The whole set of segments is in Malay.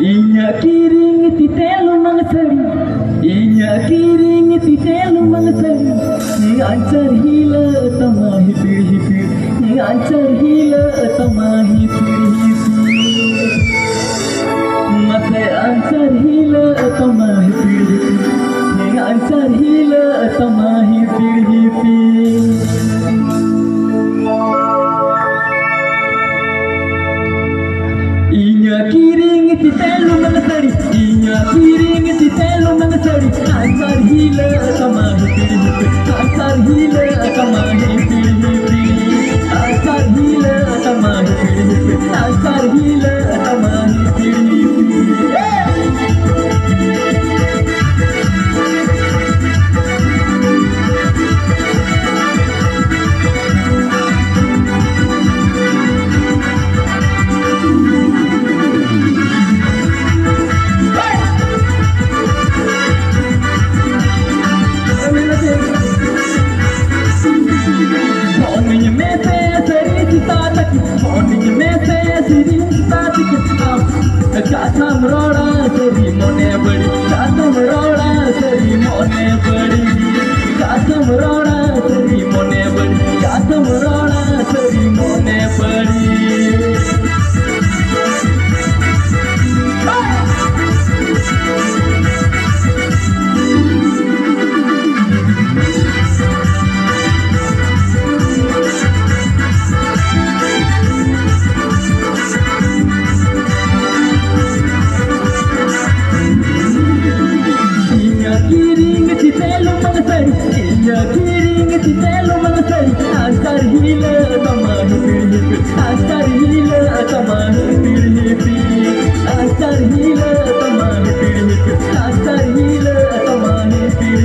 Inya kiring titelu mangsari, inya kiring titelu mangsari, ngancar hila tamahi pir, ngancar hila tamahi pir, mate ancar hila tamahi pir, ngancar hila tamahi pir. Inya kiring titelu mangsari, inya kiring titelu mangsari, ancar hila tamahi pir, ancar hila tamahi pir, ancar hila tamahi pir, ancar hila tamahi pir. Katham roda sari mone badi, katham roda sari mone badi, katham roda sari mone badi, katham roda sari mone badi. Inya kiring titelu mangsari, ancar hila tamahi pir, ancar hila tamahi pir, ancar hila tamahi pir, ancar hila tamahi pir.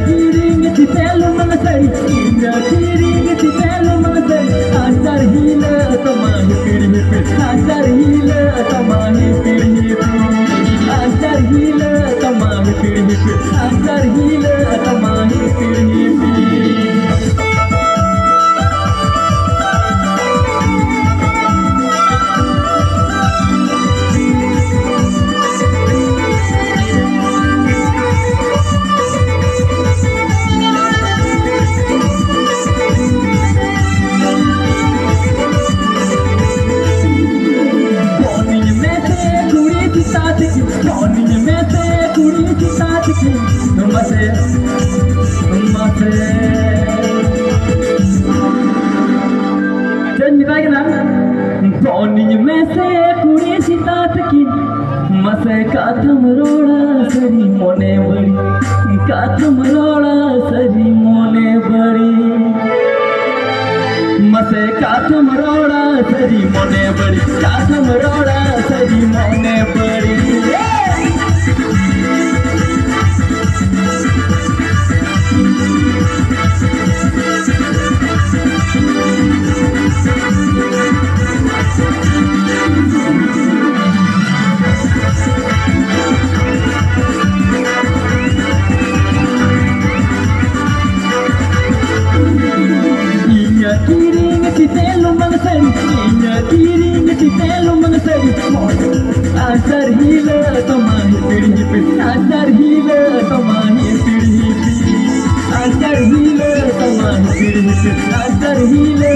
Kiring titelu mangsari, inya kiring titelu mangsari, ancar hila tamahi pir, ancar hila tamahi pir, ancar hila tamahi pir, ancar hila tamahi pir. Katham roda sari mone badi, katham roda sari mone badi, mase katham roda sari mone badi, katham roda sari mone badi. Kiring titelu mangsari, inya kiring titelu mangsari, ancar hila tamahi pir, ancar hila tamahi pir, ancar hila tamahi pir, ancar hila